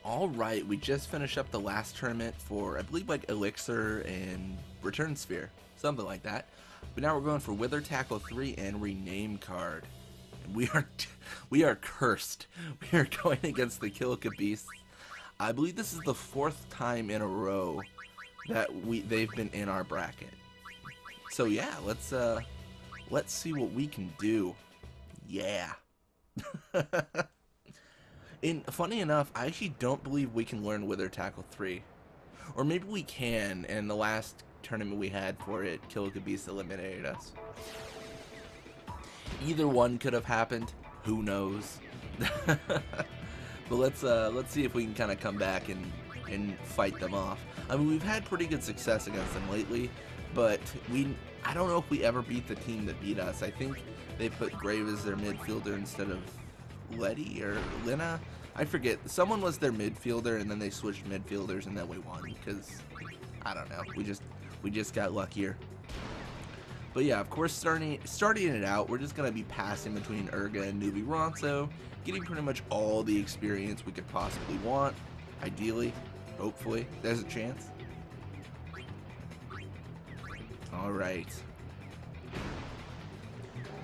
Alright, we just finished up the last tournament for, I believe, like Elixir and Return Sphere. Something like that. But now we're going for Wither Tackle 3 and Rename Card. And we are cursed. We are going against the Kilika Beasts. I believe this is the 4th time in a row that they've been in our bracket. So yeah, let's see what we can do. Yeah. And funny enough, I actually don't believe we can learn Wither Tackle 3. Or maybe we can, and the last tournament we had for it, Kilika Beasts eliminated us. Either one could have happened, who knows. But let's see if we can kind of come back and fight them off. I mean, we've had pretty good success against them lately, but I don't know if we ever beat the team that beat us. I think they put Grave as their midfielder instead of Letty or Lina. I forget. Someone was their midfielder, and then they switched midfielders, and then we won because I don't know. We just got luckier. But yeah, of course, starting it out, we're just gonna be passing between Irga and Irga Ronso, getting pretty much all the experience we could possibly want. Ideally, hopefully, there's a chance. All right.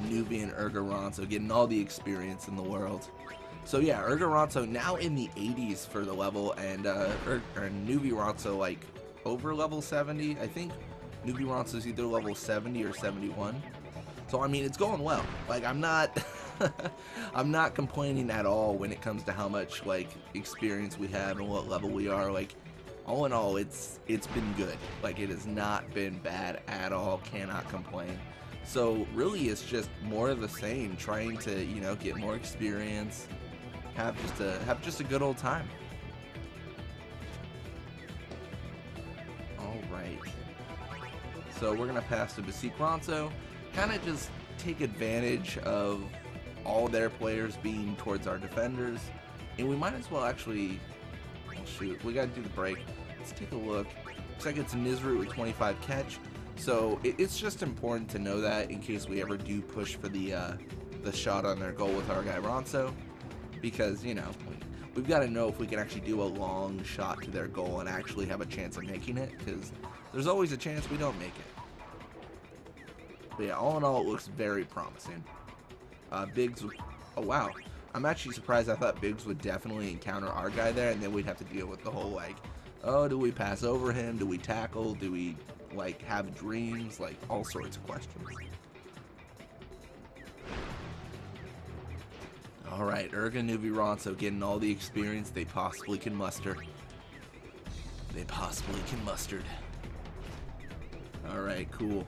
Nuvi and Irga Ronso getting all the experience in the world. So yeah, Irga Ronso now in the 80s for the level, and Nuvi Ronso like over level 70. I think Nuvi Ronso is either level 70 or 71. So I mean, it's going well. Like I'm not I'm not complaining at all when it comes to how much like experience we have and what level we are. Like all in all, it's been good. Like it has not been bad at all. Cannot complain. So really, it's just more of the same. Trying to, you know, get more experience, have just a good old time. All right. So we're gonna pass to Basic Ronso. Kind of just take advantage of all their players being towards our defenders, and we might as well actually. Oh shoot, we gotta do the break. Let's take a look. Looks like it's Nizru with 25 catch. So it's just important to know that in case we ever do push for the shot on their goal with our guy Ronso, because you know we've got to know if we can actually do a long shot to their goal and actually have a chance of making it, because there's always a chance we don't make it. But yeah, all in all, it looks very promising. Biggs, oh wow, I'm actually surprised. I thought Biggs would definitely encounter our guy there, and then we'd have to deal with the whole like, oh, do we pass over him? Do we tackle? Do we like have dreams? Like all sorts of questions. Alright, Irga and Nuvi Ronso getting all the experience they possibly can muster. They possibly can muster. Alright, cool.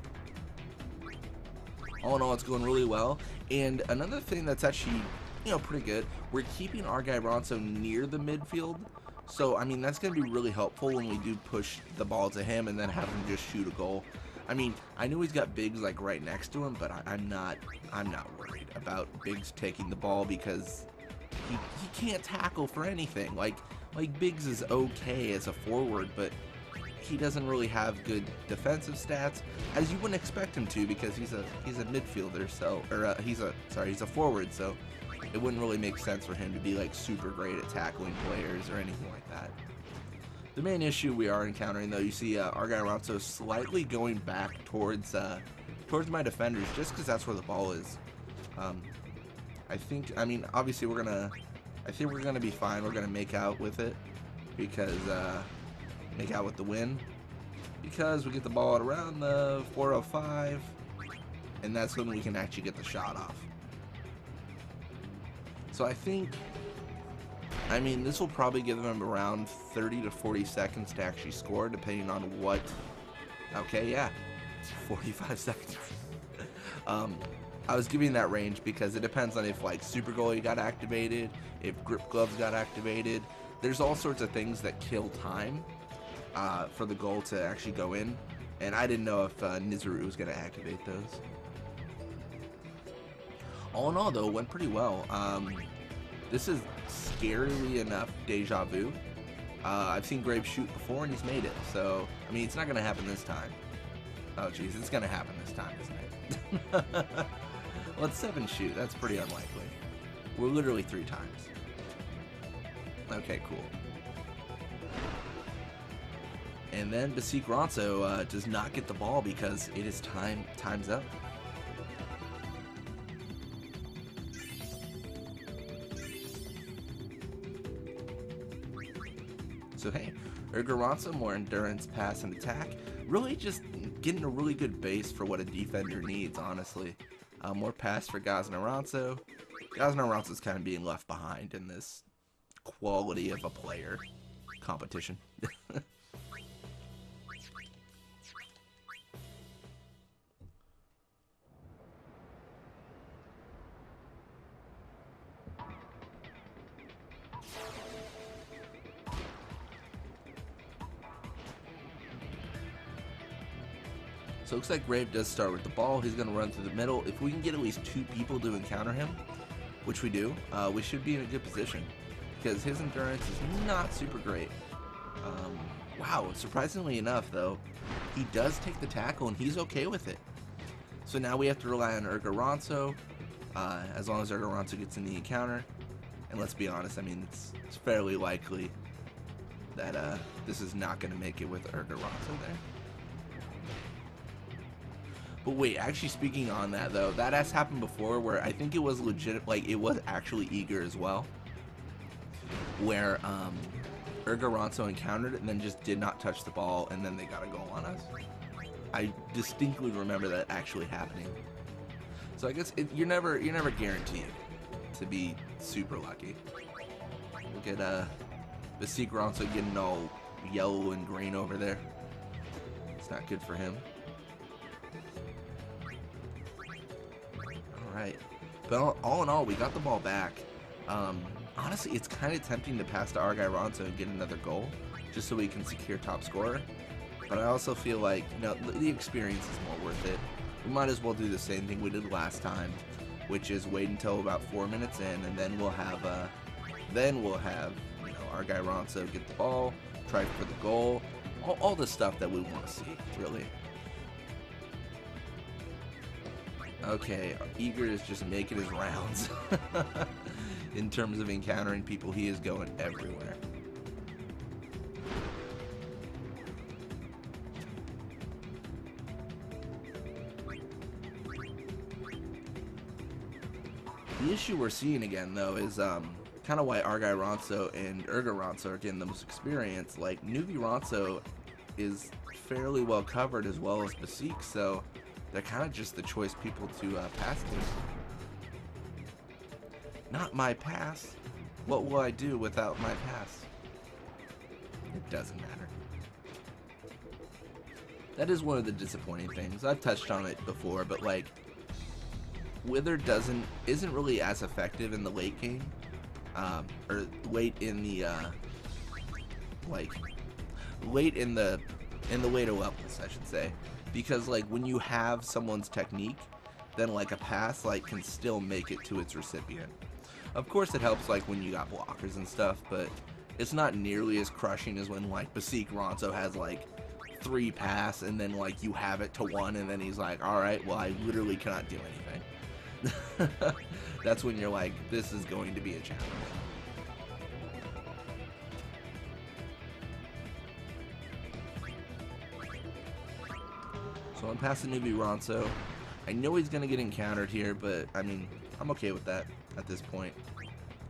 All in all, it's going really well. And another thing that's actually, you know, pretty good, we're keeping our guy Ronso near the midfield. So, I mean, that's going to be really helpful when we do push the ball to him and then have him just shoot a goal. I mean, I know he's got Biggs like right next to him, but I'm not worried about Biggs taking the ball because he can't tackle for anything. Like Biggs is okay as a forward, but he doesn't really have good defensive stats, as you wouldn't expect him to, because he's a midfielder, so he's a forward, so it wouldn't really make sense for him to be like super great at tackling players or anything like that. The main issue we are encountering, though, you see our guy Ronso slightly going back towards my defenders, just because that's where the ball is. I mean, obviously I think we're gonna be fine. We're gonna make out with it because make out with the win, because we get the ball at around the 405, and that's when we can actually get the shot off. So I mean, this will probably give them around 30 to 40 seconds to actually score, depending on what. Okay, yeah, 45 seconds. I was giving that range because it depends on if like super goalie got activated, if grip gloves got activated. There's all sorts of things that kill time for the goal to actually go in, and I didn't know if Nizuru was going to activate those. All in all, though, it went pretty well. This is scarily enough deja vu. I've seen Graves shoot before and he's made it, so I mean, it's not going to happen this time. Oh jeez, it's going to happen this time, isn't it? Well, it's 7 shoot. That's pretty unlikely. We're literally 3 times. Okay, cool. And then Destined Ronso does not get the ball because it is time's up. So hey, Irga Ronso, more endurance, pass, and attack. Really just getting a really good base for what a defender needs, honestly. More pass for Irga Ronso. Irga Ronso's kind of being left behind in this quality of a player competition. So it looks like Brave does start with the ball. He's going to run through the middle. If we can get at least 2 people to encounter him, which we do, we should be in a good position because his endurance is not super great. Wow, surprisingly enough, though, he does take the tackle and he's okay with it. So now we have to rely on Irga Ronso, as long as Irga Ronso gets in the encounter. And let's be honest, I mean, it's fairly likely that this is not going to make it with Irga Ronso there. But wait, actually speaking on that though, that has happened before where I think it was legit, like it was actually eager as well. Where Irga Ronso encountered it and then just did not touch the ball and then they got a goal on us. I distinctly remember that actually happening. So I guess you're never guaranteed to be super lucky. Look at Destined Ronso getting all yellow and green over there. It's not good for him. Alright, but all in all, we got the ball back. Honestly, it's kind of tempting to pass to Irga Ronso and get another goal, just so we can secure top scorer. But I also feel like, you know, the experience is more worth it. We might as well do the same thing we did last time, which is wait until about 4 minutes in, and then we'll have, you know, Irga Ronso get the ball, try for the goal, all the stuff that we want to see, really. Okay, Eager is just making his rounds. In terms of encountering people, he is going everywhere. The issue we're seeing again, though, is kind of why Irga Ronso and Irga Ronso are getting the most experience. Like, newbie Ronso is fairly well covered as well as Basik, so they're kind of just the choice people to pass to. Not my pass. What will I do without my pass? It doesn't matter. That is one of the disappointing things. I've touched on it before, but like, Wither isn't really as effective in the late game, or late in the later levels, I should say. Because like when you have someone's technique, then like a pass like can still make it to its recipient. Of course it helps like when you got blockers and stuff, but it's not nearly as crushing as when like Destined Ronso has like 3 pass and then like you have it to 1 and then he's like, alright, well I literally cannot do anything. That's when you're like, this is going to be a challenge. So I'm passing newbie Ronso. I know he's going to get encountered here, but I mean, I'm okay with that at this point.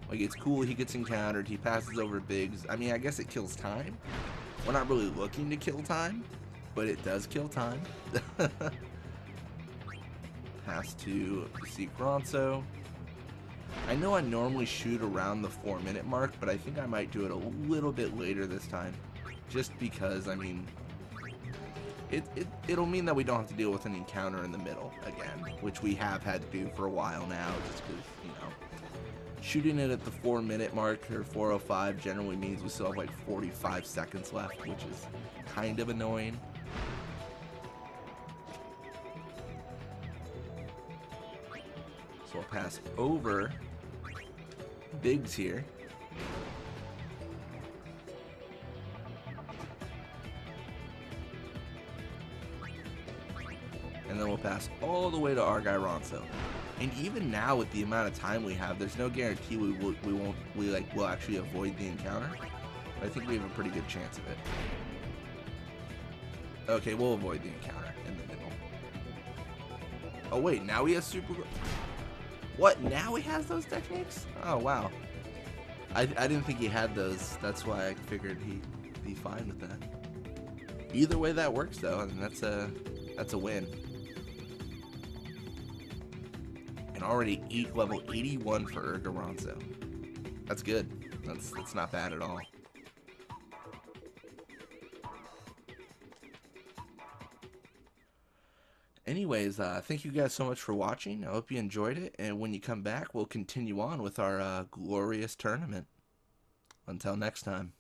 Like, it's cool he gets encountered, he passes over Biggs. I mean, I guess it kills time. We're not really looking to kill time, but it does kill time. Pass to Destined Ronso. I know I normally shoot around the 4-minute mark, but I think I might do it a little bit later this time. Just because, I mean, it'll mean that we don't have to deal with an encounter in the middle again, which we have had to do for a while now, just because, you know, shooting it at the 4-minute mark or 4:05 generally means we still have like 45 seconds left, which is kind of annoying. So I'll pass over Biggs here. And then we'll pass all the way to Irga Ronso. And even now, with the amount of time we have, there's no guarantee we'll actually avoid the encounter. But I think we have a pretty good chance of it. Okay, we'll avoid the encounter in the middle. Oh wait, now he has super... What? Now he has those techniques? Oh wow. I didn't think he had those. That's why I figured he'd be fine with that. Either way that works though, and that's a win. And already level 81 for Irga Ronso. That's good. That's not bad at all. Anyways, thank you guys so much for watching. I hope you enjoyed it, and when you come back, we'll continue on with our glorious tournament. Until next time.